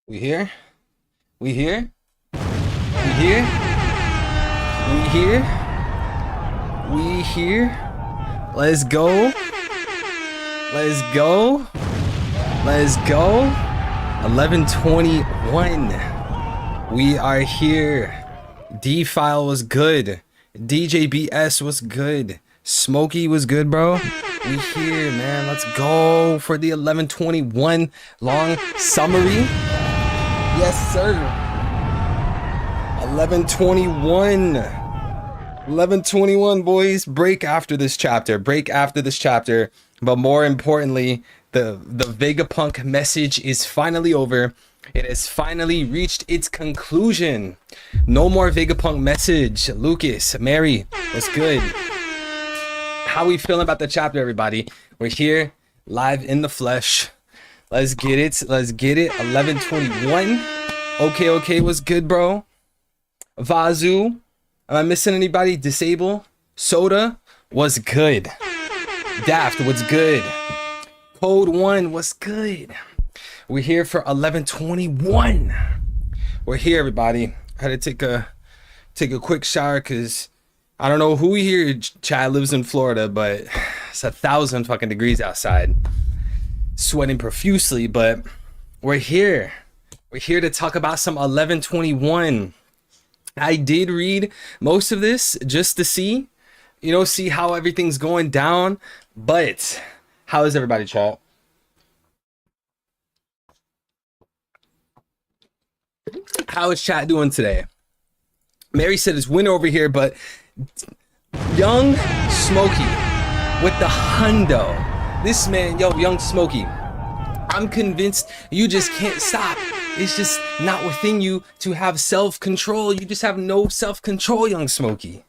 We here? We here? We here? We here? We here? Let's go. Let's go. Let's go. 11:21. We are here. D-File was good. DJBS was good. Smokey was good, bro. We here, man. Let's go for the 11:21 long summary. Yes, sir. 11:21. 11:21, boys. Break after this chapter. Break after this chapter. But more importantly, the Vegapunk message is finally over. It has finally reached its conclusion. No more Vegapunk message. Lucas, Mary, what's good? How we feeling about the chapter, everybody? We're here, live in the flesh. Let's get it. Let's get it. 11:21. Okay, what's good, bro? Vazu, am I missing anybody? Disable. Soda, what's good? Daft, what's good? Code 1, what's good? We're here for 11:21. We're here, everybody. I had to take a quick shower because I don't know who here Chad lives in Florida, but it's 1,000 fucking degrees outside. Sweating profusely, but we're here. We're here to talk about some 11:21. I did read most of this just to see how everything's going down. But how is everybody, chat? How is chat doing today? Mary said it's winter over here, but Young Smokey with the hundo. This man, Young Smokey, I'm convinced you just can't stop. It's just not within you to have self-control. You just have no self-control, Young Smokey.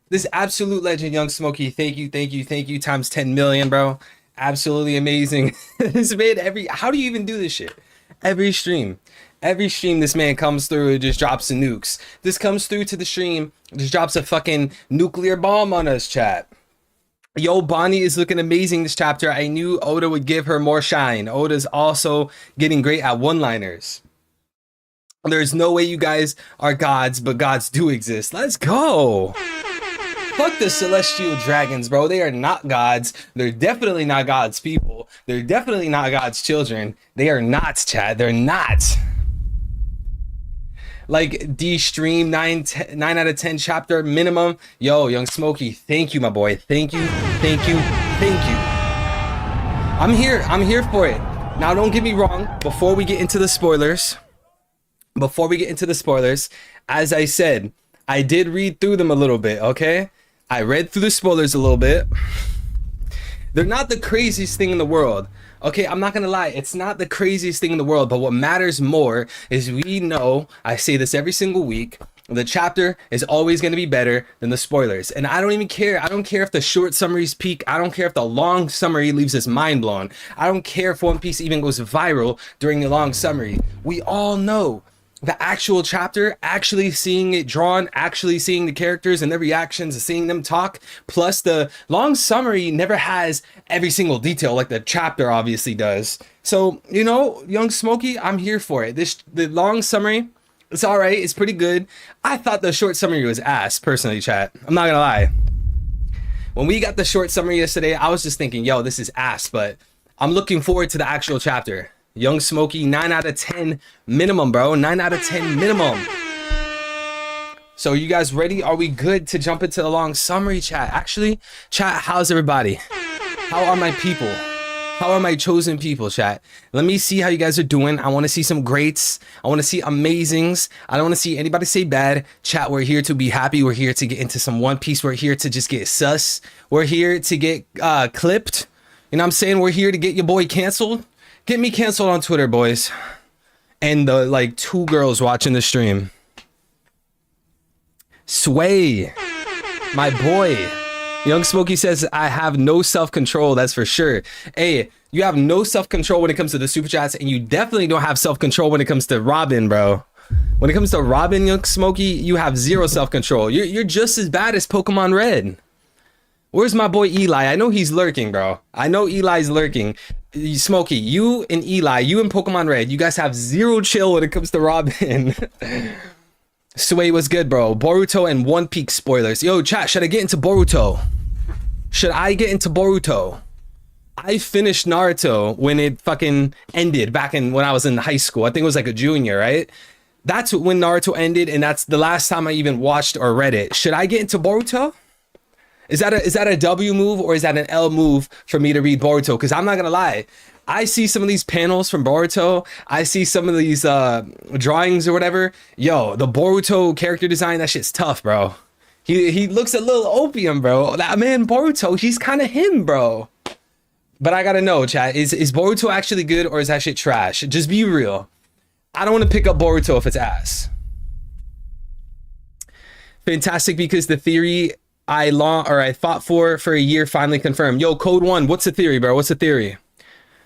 This absolute legend, Young Smokey. Thank you times 10 million, bro. Absolutely amazing. This man, how do you even do this shit? Every stream, this man comes through and just drops the nukes. This comes through to the stream, just drops a fucking nuclear bomb on us, chat. Yo, Bonnie is looking amazing this chapter. I knew Oda would give her more shine. Oda's also getting great at one-liners. There's no way you guys are gods, but gods do exist. Let's go. Fuck the celestial dragons, bro. They are not gods. They're definitely not God's people. They're definitely not God's children. They are not, chat. They're not. Like D stream 9 out of 10 chapter minimum. Yo, Young Smokey, thank you, my boy. Thank you. I'm here for it. Now, don't get me wrong. Before we get into the spoilers, as I said, I did read through them a little bit, okay? I read through the spoilers a little bit. They're not the craziest thing in the world. Okay, I'm not gonna lie, it's not the craziest thing in the world, but what matters more is we know, I say this every single week, the chapter is always gonna be better than the spoilers. And I don't even care. I don't care if the short summaries peak. I don't care if the long summary leaves us mind blown. I don't care if One Piece even goes viral during the long summary. We all know the actual chapter, actually seeing it drawn, actually seeing the characters and their reactions and seeing them talk, plus the long summary never has every single detail like the chapter obviously does. So, Young Smokey, I'm here for it. The long summary, it's all right. It's pretty good. I thought the short summary was ass, personally, chat. I'm not gonna lie. When we got the short summary yesterday, I was just thinking, yo, this is ass, but I'm looking forward to the actual chapter. Young Smokey, 9 out of 10 minimum, bro. 9 out of 10 minimum. So you guys ready? Are we good to jump into the long summary, chat? Actually, chat, how's everybody? How are my people? How are my chosen people, chat? Let me see how you guys are doing. I want to see some greats. I want to see amazings. I don't want to see anybody say bad. Chat, we're here to be happy. We're here to get into some One Piece. We're here to just get sus. We're here to get clipped. You know what I'm saying? We're here to get your boy canceled. Get me canceled on Twitter, boys. And the 2 girls watching the stream. Sway, my boy. Young Smokey says, I have no self-control, that's for sure. Hey, you have no self-control when it comes to the super chats, and you definitely don't have self-control when it comes to Robin, bro. When it comes to Robin, Young Smokey, you have zero self-control. You're just as bad as Pokemon Red. Where's my boy Eli? I know he's lurking, bro. I know Eli's lurking. Smokey, you and Eli, you and Pokemon Red, you guys have zero chill when it comes to Robin. Sway was good, bro. Boruto and One Piece spoilers. Yo, chat, should I get into Boruto? Should I get into Boruto? I finished Naruto when it fucking ended back in when I was in high school. I think it was like a junior, right? That's when Naruto ended, and that's the last time I even watched or read it. Should I get into Boruto? Is that a W move or is that an L move for me to read Boruto? Because I'm not gonna lie, I see some of these panels from Boruto. I see some of these drawings or whatever. Yo, the Boruto character design, that shit's tough, bro. He looks a little opium, bro. That man Boruto, he's kind of him, bro. But I gotta know, chat, is Boruto actually good or is that shit trash? Just be real. I don't want to pick up Boruto if it's ass. Fantastic, because the theory I fought for a year finally confirmed. Yo, Code 1, what's the theory, bro? What's the theory?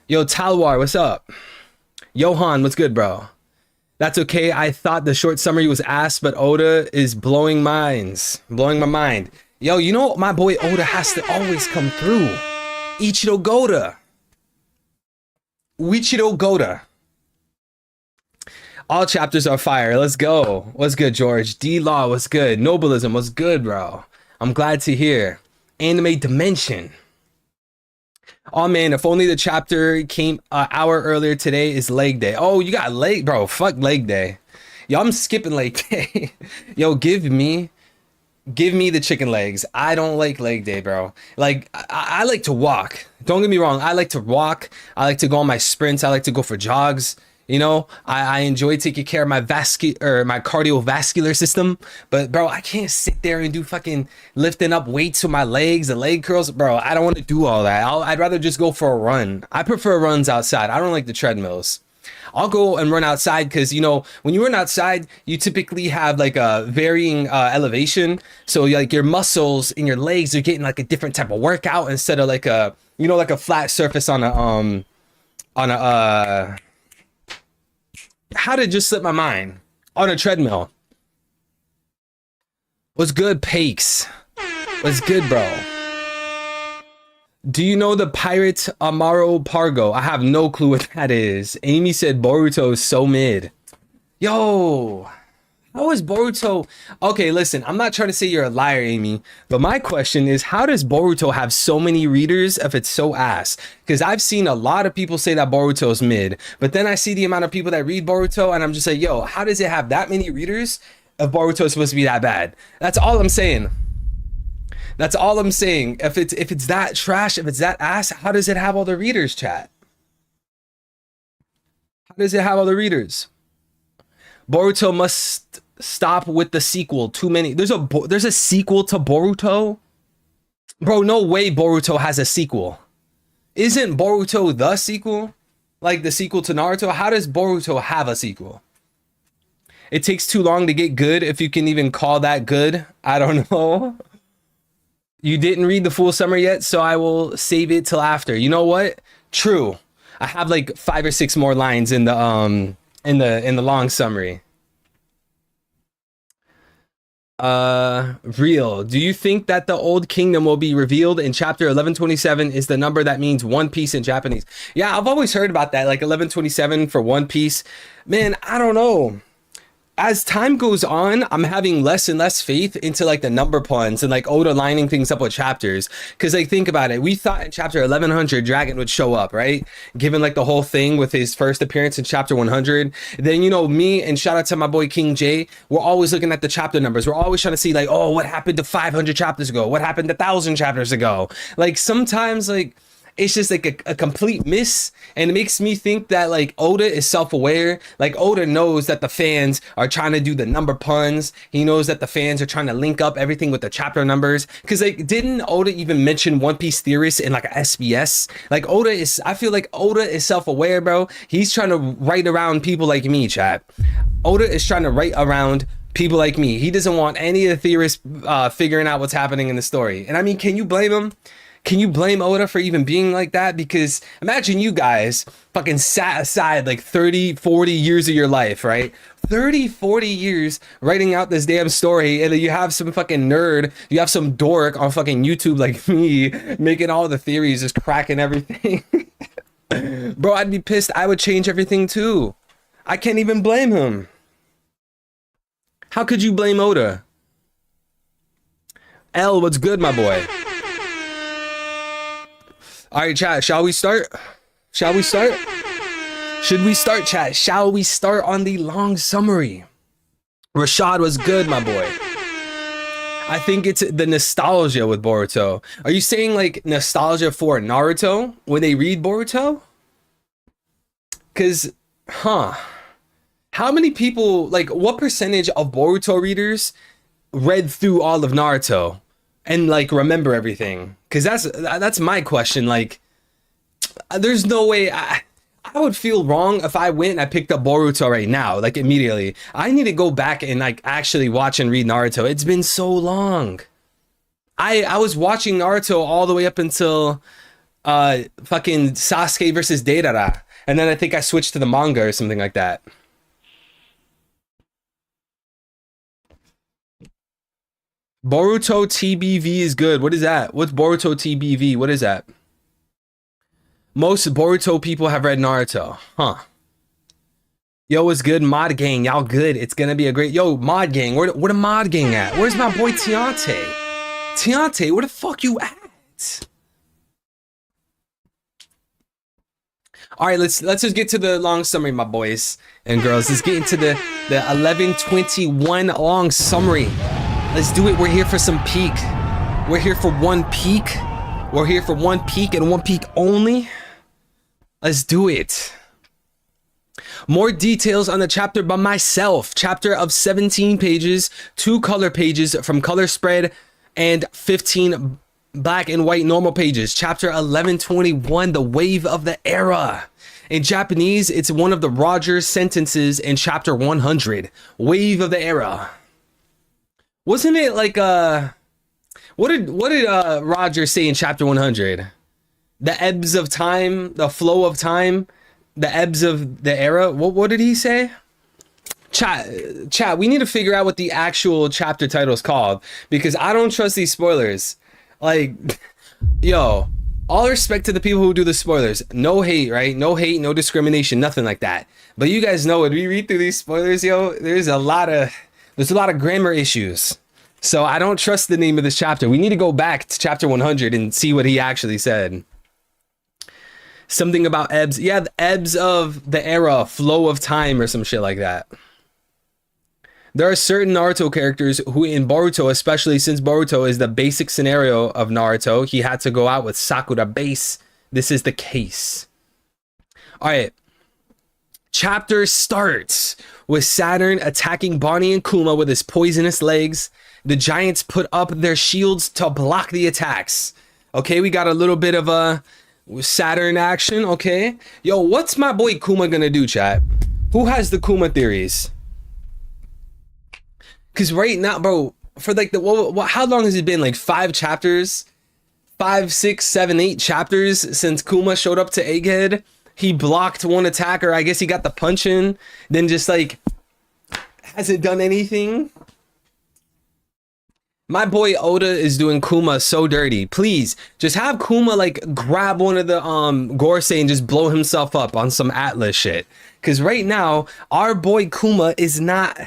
Yo, Talwar, what's up? Johan, what's good, bro? That's okay. I thought the short summary was ass, but Oda is blowing minds. Blowing my mind. Yo, you know my boy Oda has to always come through. Ichiro Goda. Uichiro Goda. All chapters are fire. Let's go. What's good, George? D-Law, what's good? Nobilism, what's good, bro? I'm glad to hear. Anime Dimension. Oh man, if only the chapter came an hour earlier. Today is leg day. Oh, you got leg, bro. Fuck leg day. Yo, I'm skipping leg day. Yo, give me the chicken legs. I don't like leg day, bro. Like, I like to walk. Don't get me wrong. I like to walk. I like to go on my sprints. I like to go for jogs. You know, I enjoy taking care of my cardiovascular system, but bro, I can't sit there and do fucking lifting up weights with my legs and leg curls, bro. I don't want to do all that. I'd rather just go for a run. I prefer runs outside. I don't like the treadmills. I'll go and run outside because, you know, when you run outside, you typically have like a varying elevation. So like your muscles in your legs are getting like a different type of workout instead of like a, you know, like a flat surface on a how did it just slip my mind? On a treadmill. What's good, Pakes? What's good, bro? Do you know the pirate Amaro Pargo? I have no clue what that is. Amy said Boruto is so mid. Yo, how is Boruto? Okay, listen, I'm not trying to say you're a liar, Amy, but my question is, how does Boruto have so many readers if it's so ass? Because I've seen a lot of people say that Boruto's mid, but then I see the amount of people that read Boruto and I'm just like, yo, how does it have that many readers if Boruto is supposed to be that bad? That's all I'm saying. That's all I'm saying. If it's that trash, if it's that ass, how does it have all the readers, chat? How does it have all the readers? Boruto must stop with the sequel. Too many. There's a sequel to Boruto? Bro, no way Boruto has a sequel. Isn't Boruto the sequel? Like the sequel to Naruto? How does Boruto have a sequel? It takes too long to get good, if you can even call that good. I don't know. You didn't read the full summary yet, so I will save it till after. You know what? True. I have like 5 or 6 more lines in the long summary. Real. Do you think that the Old Kingdom will be revealed in chapter 1127 is the number that means One Piece in Japanese? Yeah, I've always heard about that, like 1127 for One Piece. Man, I don't know. As time goes on, I'm having less and less faith into like the number puns and like Oda lining things up with chapters. Because like, think about it. We thought in chapter 1100 Dragon would show up, right? Given like the whole thing with his first appearance in chapter 100. Then, you know, me and shout out to my boy King J, we're always looking at the chapter numbers. We're always trying to see like, oh, what happened to 500 chapters ago? What happened to 1,000 chapters ago? Like sometimes like it's just like a complete miss, and it makes me think that like Oda is self-aware. Like Oda knows that the fans are trying to do the number puns. He knows that the fans are trying to link up everything with the chapter numbers. Because like, didn't Oda even mention One Piece theorists in like a SBS? Like I feel like Oda is self-aware, bro. He's trying to write around people like me, chat. Oda is trying to write around people like me. He doesn't want any of the theorists figuring out what's happening in the story. And I mean, can you blame him? Can you blame Oda for even being like that? Because imagine you guys fucking sat aside like 30, 40 years of your life, right? 30, 40 years writing out this damn story, and then you have some fucking nerd, you have some dork on fucking YouTube like me making all the theories, just cracking everything. Bro, I'd be pissed. I would change everything too. I can't even blame him. How could you blame Oda? L, what's good, my boy? All right, chat, shall we start? Shall we start? Should we start, chat? Shall we start on the long summary? Rashad was good, my boy. I think it's the nostalgia with Boruto. Are you saying like nostalgia for Naruto when they read Boruto? Because, how many people, like what percentage of Boruto readers read through all of Naruto and like remember everything? Because that's my question. Like, there's no way I would feel wrong if I went and I picked up Boruto right now, like immediately. I need to go back and like actually watch and read Naruto. It's been so long. I was watching Naruto all the way up until fucking Sasuke versus Deidara. And then I think I switched to the manga or something like that. Boruto TBV is good. What is that? What's Boruto TBV? What is that? Most Boruto people have read Naruto. Huh. Yo, what's good? Mod gang. Y'all good. It's gonna be a great... Yo, Mod gang. Where the Mod gang at? Where's my boy Tiante? Tiante, where the fuck you at? Alright, let's just get to the long summary, my boys and girls. Let's get into the 1121 long summary. Let's do it. We're here for some peak. We're here for one peak. We're here for one peak and one peak only. Let's do it. More details on the chapter by myself. Chapter of 17 pages, 2 color pages from color spread, and 15 black and white normal pages. Chapter 1121, the wave of the era. In Japanese, it's one of the Rogers sentences in chapter 100. Wave of the era. Wasn't it like what did Roger say in chapter 100? The ebbs of time, the flow of time, the ebbs of the era. What did he say? Chat, we need to figure out what the actual chapter title is called, because I don't trust these spoilers. Like, yo, all respect to the people who do the spoilers. No hate, right? No hate, no discrimination, nothing like that. But you guys know when we read through these spoilers, yo, there's a lot of grammar issues. So I don't trust the name of this chapter. We need to go back to chapter 100 and see what he actually said. Something about ebbs. Yeah, the ebbs of the era, flow of time, or some shit like that. There are certain Naruto characters who in Boruto, especially since Boruto is the basic scenario of Naruto, he had to go out with Sakura base. This is the case. All right. Chapter starts with Saturn attacking Bonnie and Kuma with his poisonous legs. The giants put up their shields to block the attacks. Okay, we got a little bit of a Saturn action. Okay. Yo, what's my boy Kuma gonna do, chat? Who has the Kuma theories? Because right now, bro, for like how long has it been? Like 5 chapters? 5, 6, 7, 8 chapters since Kuma showed up to Egghead? He blocked one attacker. I guess he got the punch in. Then just like hasn't done anything. My boy Oda is doing Kuma so dirty. Please just have Kuma like grab one of the Gorosei and just blow himself up on some Atlas shit. Cause right now our boy Kuma is not,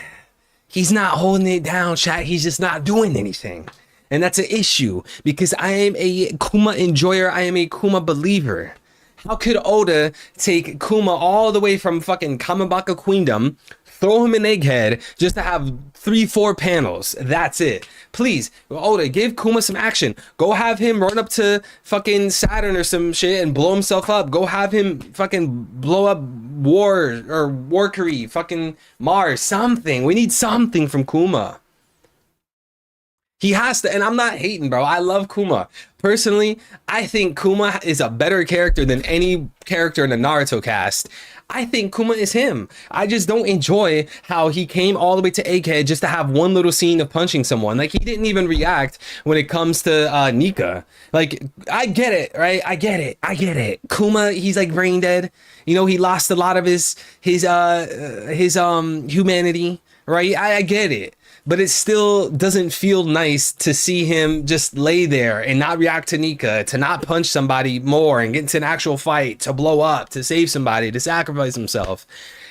he's not holding it down, chat. He's just not doing anything. And that's an issue because I am a Kuma enjoyer. I am a Kuma believer. How could Oda take Kuma all the way from fucking Kamabaka Queendom, throw him in Egghead just to have 3-4 panels? That's it. Please, Oda, give Kuma some action. Go have him run up to fucking Saturn or some shit and blow himself up. Go have him fucking blow up Warkery, fucking Mars, something. We need something from Kuma. He has to, and I'm not hating, bro. I love Kuma. Personally, I think Kuma is a better character than any character in the Naruto cast. I think Kuma is him. I just don't enjoy how he came all the way to Egghead just to have one little scene of punching someone. Like, he didn't even react when it comes to Nika. Like, I get it, right? I get it. Kuma, he's like brain dead. You know, he lost a lot of his humanity, right? I get it. but it still doesn't feel nice to see him just lay there and not react to Nika, to not punch somebody more and get into an actual fight, to blow up, to save somebody, to sacrifice himself.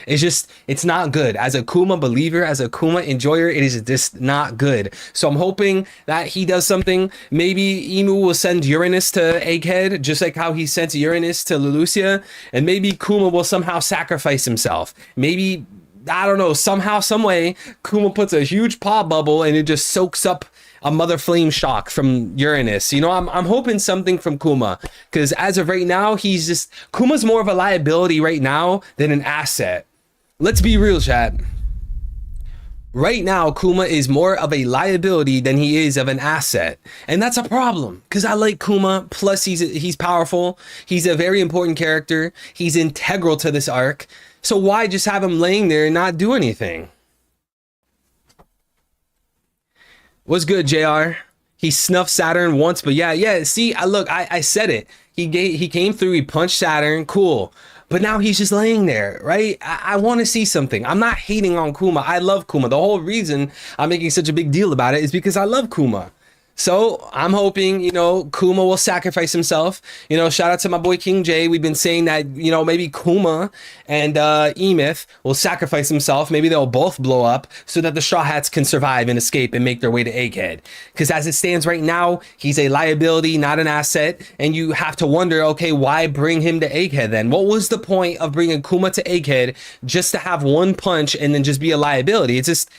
It's just, it's not good. As a Kuma believer, as a Kuma enjoyer, it is just not good. So I'm hoping that he does something. Maybe Imu will send Uranus to Egghead, just like how he sent Uranus to Leloucia. And maybe Kuma will somehow sacrifice himself. Maybe, I don't know, somehow, some way, Kuma puts a huge paw bubble and it just soaks up a mother flame shock from Uranus. You know, I'm hoping something from Kuma, because as of right now, Kuma's more of a liability right now than an asset. Let's be real, chat. Right now, Kuma is more of a liability than he is of an asset. And that's a problem, because I like Kuma. Plus, he's powerful. He's a very important character. He's integral to this arc. So why just have him laying there and not do anything? What's good, JR? He snuffed Saturn once, but yeah. See, I said it. He came through, he punched Saturn, cool. But now he's just laying there, right? I want to see something. I'm not hating on Kuma. I love Kuma. The whole reason I'm making such a big deal about it is because I love Kuma. So I'm hoping, you know, Kuma will sacrifice himself. You know, shout out to my boy King J. We've been saying that, you know, maybe Kuma and Emith will sacrifice himself. Maybe they'll both blow up so that the Straw Hats can survive and escape and make their way to Egghead. Because as it stands right now, he's a liability, not an asset. And you have to wonder, okay, why bring him to Egghead then? What was the point of bringing Kuma to Egghead just to have one punch and then just be a liability? It's just,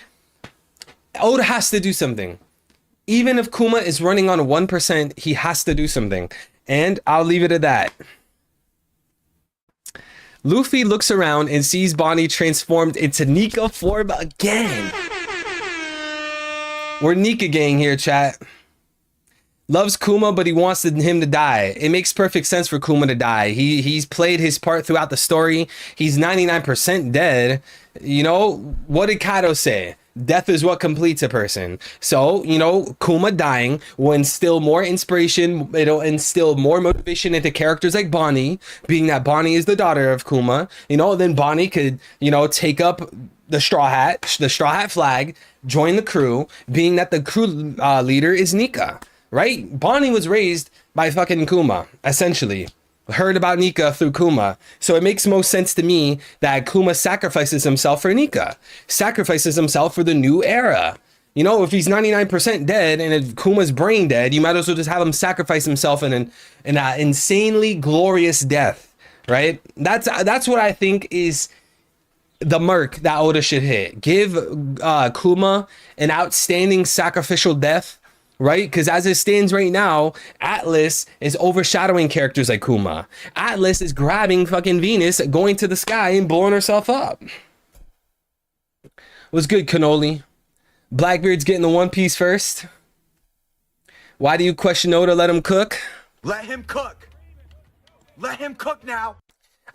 Oda has to do something. Even if Kuma is running on 1%, he has to do something. And I'll leave it at that. Luffy looks around and sees Bonnie transformed into Nika form again. We're Nika gang here, chat. Loves Kuma, but he wants him to die. It makes perfect sense for Kuma to die. He's played his part throughout the story. He's 99% dead. You know, what did Kaido say? Death is what completes a person. So, you know, Kuma dying will instill more inspiration. It'll instill more motivation into characters like Bonnie, being that Bonnie is the daughter of Kuma. You know, then Bonnie could, you know, take up the Straw Hat flag, join the crew, being that the crew leader is Nika, right? Bonnie was raised by fucking Kuma, essentially. Heard about Nika through Kuma. So it makes most sense to me that Kuma sacrifices himself for Nika. Sacrifices himself for the new era. You know, if he's 99% dead and if Kuma's brain dead, you might as well just have him sacrifice himself in an insanely glorious death, right? That's what I think is the mark that Oda should hit. Give Kuma an outstanding sacrificial death, right? Because as it stands right now, Atlas is overshadowing characters like Kuma. Atlas is grabbing fucking Venus, going to the sky and blowing herself up. What's good, Cannoli? Blackbeard's getting the One Piece first. Why do you question Oda? Let him cook. Let him cook. Let him cook now.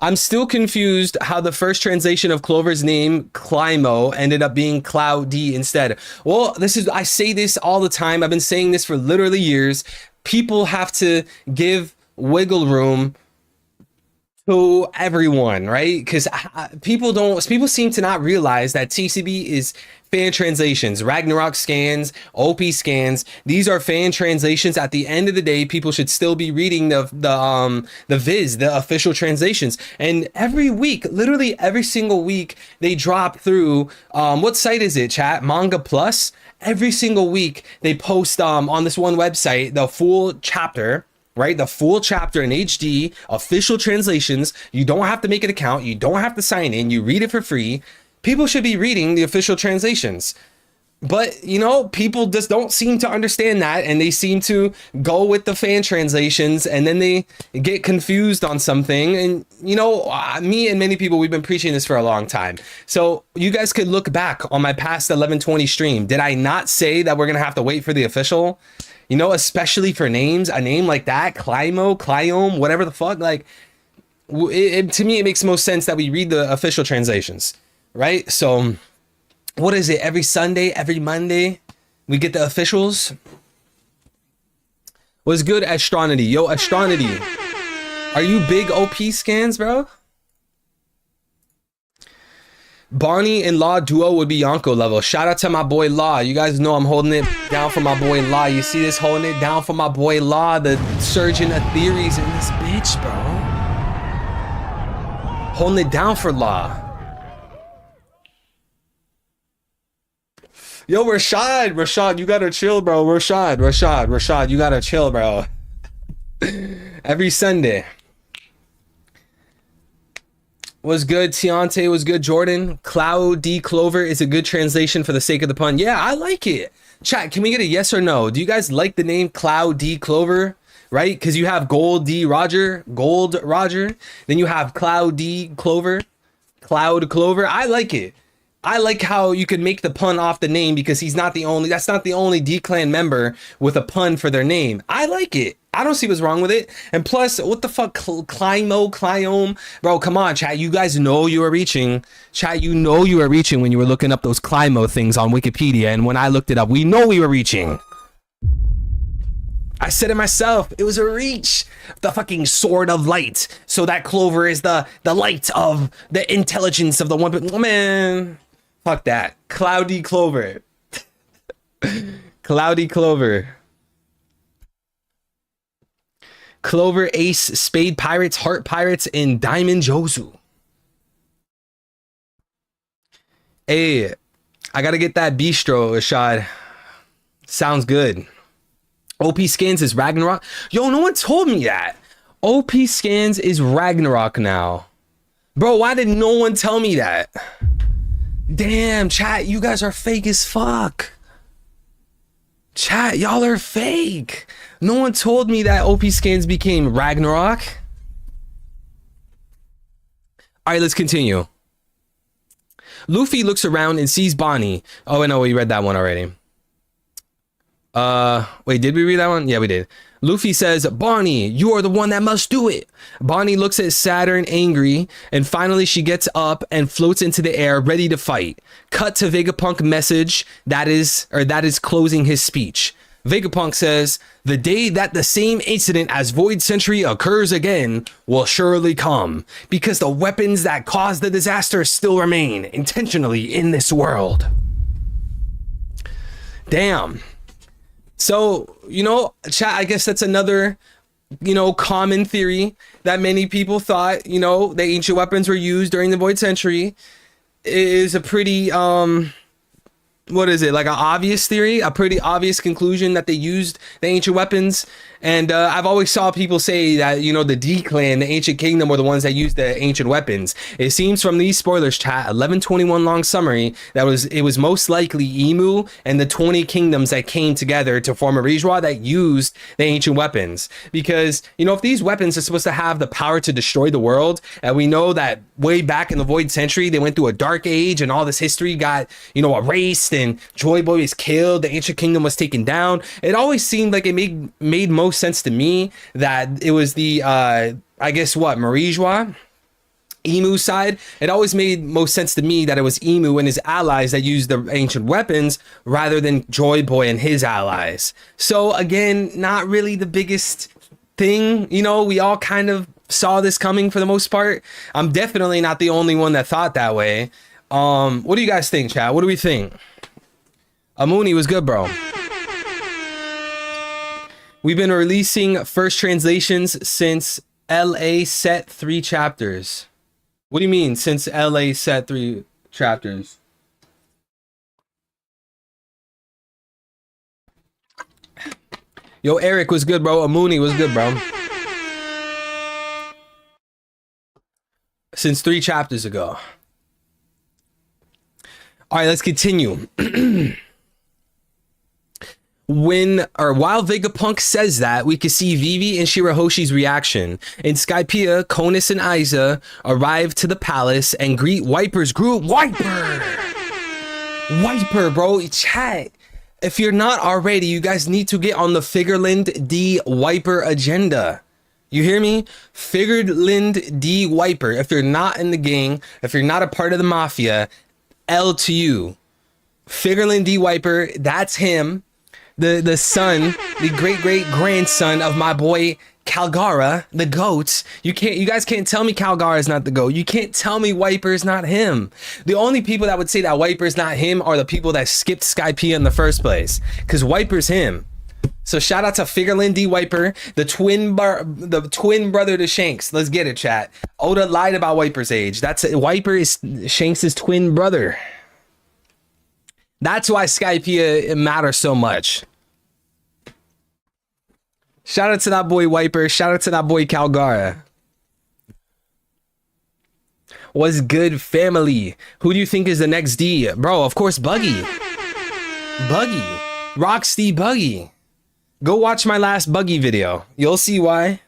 I'm still confused how the first translation of Clover's name, Climo, ended up being Cloudy instead. Well, I say this all the time. I've been saying this for literally years. People have to give wiggle room to everyone, right? Because people seem to not realize that TCB is fan translations, Ragnarok scans, OP scans. These are fan translations. At the end of the day, people should still be reading the viz, the official translations. And every week, literally every single week, they drop through. What site is it, chat? Manga Plus. Every single week, they post on this one website the full chapter. Right, the full chapter in HD, official translations. You don't have to make an account. You don't have to sign in. You read it for free. People should be reading the official translations. But, you know, people just don't seem to understand that, and they seem to go with the fan translations, and then they get confused on something. And, you know, me and many people, we've been preaching this for a long time. So you guys could look back on my past 1120 stream. Did I not say that we're going to have to wait for the official? You know, especially for names, a name like that, Cliome, whatever the fuck, like, to me, it makes most sense that we read the official translations, right? So, what is it? Every Sunday, every Monday, we get the officials. What's good, Astronity? Yo, Astronity, are you big OP scans, bro? Barney and Law duo would be Yonko level. Shout out to my boy Law. You guys know I'm holding it down for my boy Law. You see this, holding it down for my boy Law, the surgeon of theories in this bitch, bro. Holding it down for Law. Yo, Rashad, you gotta chill, bro. Rashad, you gotta chill, bro. Every Sunday. Was good. Tiante was good. Jordan. Cloud D Clover is a good translation for the sake of the pun. Yeah, I like it. Chat, can we get a yes or no? Do you guys like the name Cloud D Clover? Right? Because you have Gold Roger. Then you have Cloud D Clover. Cloud Clover. I like it. I like how you can make the pun off the name because that's not the only D-Clan member with a pun for their name. I like it. I don't see what's wrong with it. And plus, what the fuck, Cliome? Bro, come on, chat. You guys know you were reaching. Chat, you know you were reaching when you were looking up those Climo things on Wikipedia. And when I looked it up, we know we were reaching. I said it myself. It was a reach. The fucking sword of light. So that Clover is the light of the intelligence of the one. But man, fuck that. Cloudy Clover. Cloudy Clover. Clover, Ace, Spade Pirates, Heart Pirates, and Diamond Jozu. Hey, I gotta get that bistro, Rashad. Sounds good. OP Scans is Ragnarok. Yo, no one told me that. OP Scans is Ragnarok now. Bro, why did no one tell me that? Damn, chat, you guys are fake as fuck. Chat, y'all are fake. No one told me that OP Scans became Ragnarok. All right, let's continue. Luffy looks around and sees Bonnie. Oh, no, we read that one already. Wait, did we read that one? Yeah, we did. Luffy says, Bonnie, you are the one that must do it. Bonnie looks at Saturn angry, and finally she gets up and floats into the air, ready to fight. Cut to Vegapunk message that is closing his speech. Vegapunk says, the day that the same incident as Void Century occurs again will surely come, because the weapons that caused the disaster still remain intentionally in this world. Damn. So, you know, chat, I guess that's another, you know, common theory that many people thought, you know, the ancient weapons were used during the Void Century. It is a pretty, what is it, like an obvious theory, a pretty obvious conclusion that they used the ancient weapons. And I've always saw people say that, you know, the D-Clan, the ancient kingdom, were the ones that used the ancient weapons. It seems from these spoilers, chat, 1121 long summary, that it was most likely Emu and the 20 kingdoms that came together to form a Rijwa that used the ancient weapons. Because, you know, if these weapons are supposed to have the power to destroy the world, and we know that way back in the Void Century, they went through a dark age and all this history got, you know, erased and Joy Boy was killed, the ancient kingdom was taken down. It always seemed like it made most sense to me that it was the I guess what, Marijwa, Emu side. It always made most sense to me that it was Emu and his allies that used the ancient weapons rather than Joy Boy and his allies. So again, not really the biggest thing, you know, we all kind of saw this coming for the most part. I'm definitely not the only one that thought that way. What do you guys think, chat? What do we think? Amuni was good, bro. We've been releasing first translations since LA set 3 chapters. What do you mean, since LA set 3 chapters? Yo, Eric was good, bro. Amuni was good, bro. Since 3 chapters ago. All right, let's continue. While Vegapunk says that, we can see Vivi and Shirahoshi's reaction. In Skypiea, Konus and Aiza arrive to the palace and greet Wiper's group. Wiper, bro. Chat. If you're not already, you guys need to get on the Figureland D Wiper agenda. You hear me? Figureland D Wiper. If you're not in the gang, if you're not a part of the mafia, L to you. Figureland D Wiper, that's him. The son, the great grandson of my boy Calgara, the goat. You guys can't tell me Calgara is not the goat. You can't tell me Wiper is not him. The only people that would say that Wiper is not him are the people that skipped Skypiea in the first place, because Wiper's him. So shout out to Figureland D Wiper, the twin brother to Shanks. Let's get it, chat. Oda lied about Wiper's age. Wiper is Shanks' twin brother. That's why Skypiea matters so much. Shout out to that boy Wiper. Shout out to that boy Calgara. What's good, family? Who do you think is the next D? Bro, of course, Buggy. Buggy. Rocksteady Buggy. Go watch my last Buggy video. You'll see why.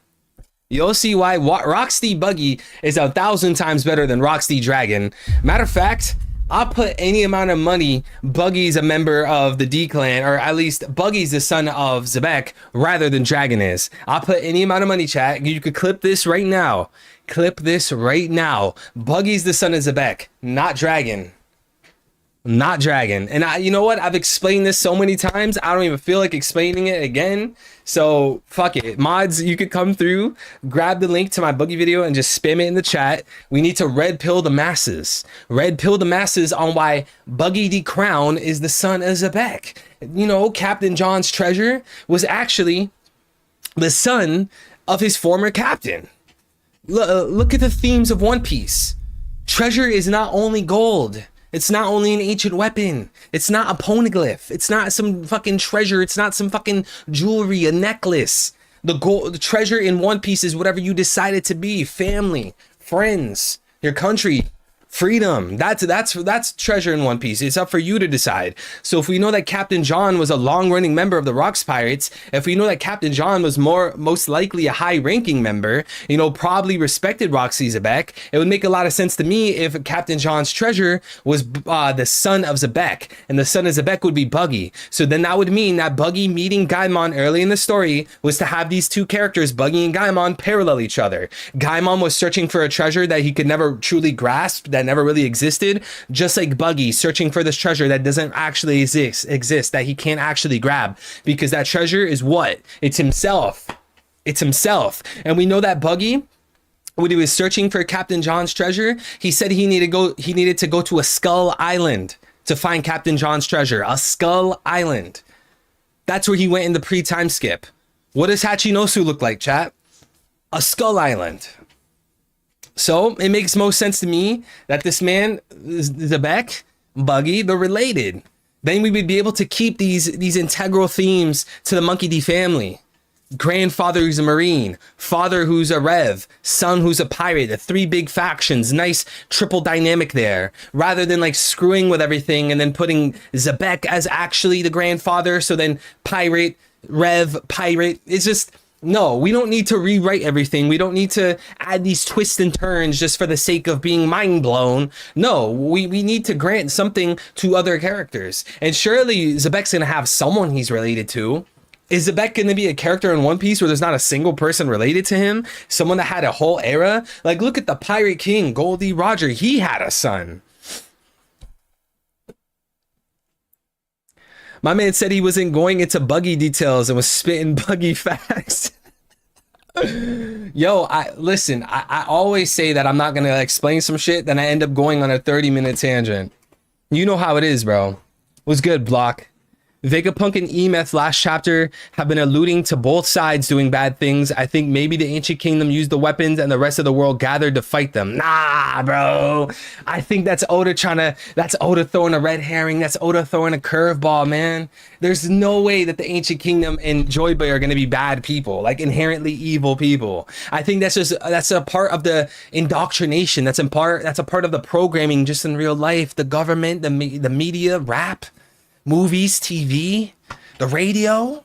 You'll see why. Rocksteady Buggy is 1,000 times better than Rocksteady Dragon. Matter of fact, I'll put any amount of money Buggy's a member of the D clan, or at least Buggy's the son of Zebek rather than Dragon is. I'll put any amount of money, chat. You could clip this right now. Clip this right now. Buggy's the son of Zebek, not Dragon. Not Dragon. And you know what? I've explained this so many times. I don't even feel like explaining it again. So fuck it. Mods, you could come through, grab the link to my Buggy video and just spam it in the chat. We need to red pill the masses. Red pill the masses on why Buggy D Crown is the son of Zebek. You know, Captain John's treasure was actually the son of his former captain. Look at the themes of One Piece. Treasure is not only gold. It's not only an ancient weapon. It's not a poneglyph. It's not some fucking treasure. It's not some fucking jewelry, a necklace. The treasure in One Piece is whatever you decide it to be. Family, friends, your country, freedom. That's treasure in One Piece. It's up for you to decide. So if we know that Captain John was a long-running member of the Rocks Pirates, if we know that Captain John was most likely a high-ranking member, you know, probably respected Roxy Zebek, it would make a lot of sense to me if Captain John's treasure was the son of Zebek, and the son of Zebek would be Buggy. So then that would mean that Buggy meeting Gaimon early in the story was to have these two characters, Buggy and Gaimon, parallel each other. Gaimon was searching for a treasure that he could never truly grasp, that never really existed, just like Buggy searching for this treasure that doesn't actually exist, that he can't actually grab, because that treasure is what? It's himself. It's himself. And we know that Buggy, when he was searching for Captain John's treasure, he said he needed to go to a Skull Island to find Captain John's treasure. A Skull Island. That's where he went in the pre-time skip. What does Hachinosu look like, chat? A Skull Island. So it makes most sense to me that this man, Zebek, Buggy, they're related. Then we would be able to keep these integral themes to the Monkey D family. Grandfather who's a Marine, father who's a Rev, son who's a pirate, the three big factions, nice triple dynamic there, rather than like screwing with everything and then putting Zebek as actually the grandfather, so then pirate, Rev, pirate. It's just... No, we don't need to rewrite everything. We don't need to add these twists and turns just for the sake of being mind blown. No, we need to grant something to other characters. And surely Zebek's going to have someone he's related to. Is Zebek going to be a character in One Piece where there's not a single person related to him? Someone that had a whole era? Like, look at the Pirate King, Goldie Roger. He had a son. My man said he wasn't going into Buggy details and was spitting Buggy facts. Yo, listen, I always say that I'm not going to explain some shit, then I end up going on a 30-minute tangent. You know how it is, bro. What's good, Block? Vegapunk and E-Meth last chapter have been alluding to both sides doing bad things. I think maybe the ancient kingdom used the weapons and the rest of the world gathered to fight them. Nah, bro. I think that's Oda throwing a red herring. That's Oda throwing a curveball, man. There's no way that the ancient kingdom and Joy Boy are going to be bad people, like inherently evil people. I think that's a part of the indoctrination. That's a part of the programming just in real life. The government, the media, rap, movies, TV, the radio,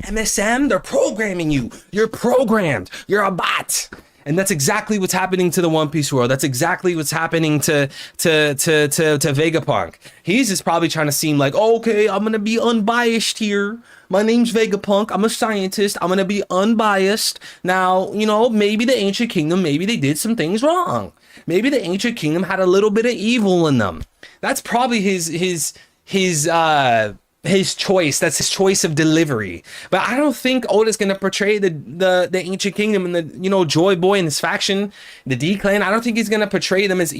MSM, they're programming you. You're programmed. You're a bot. And that's exactly what's happening to the One Piece world. That's exactly what's happening to Vegapunk. He's just probably trying to seem like, oh, okay, I'm going to be unbiased here. My name's Vegapunk. I'm a scientist. I'm going to be unbiased. Now, you know, maybe the ancient kingdom, maybe they did some things wrong. Maybe the ancient kingdom had a little bit of evil in them. That's probably his his choice. That's his choice of delivery. But I don't think Oda's gonna portray the ancient kingdom and the Joy Boy and his faction, the D clan. I don't think he's gonna portray them as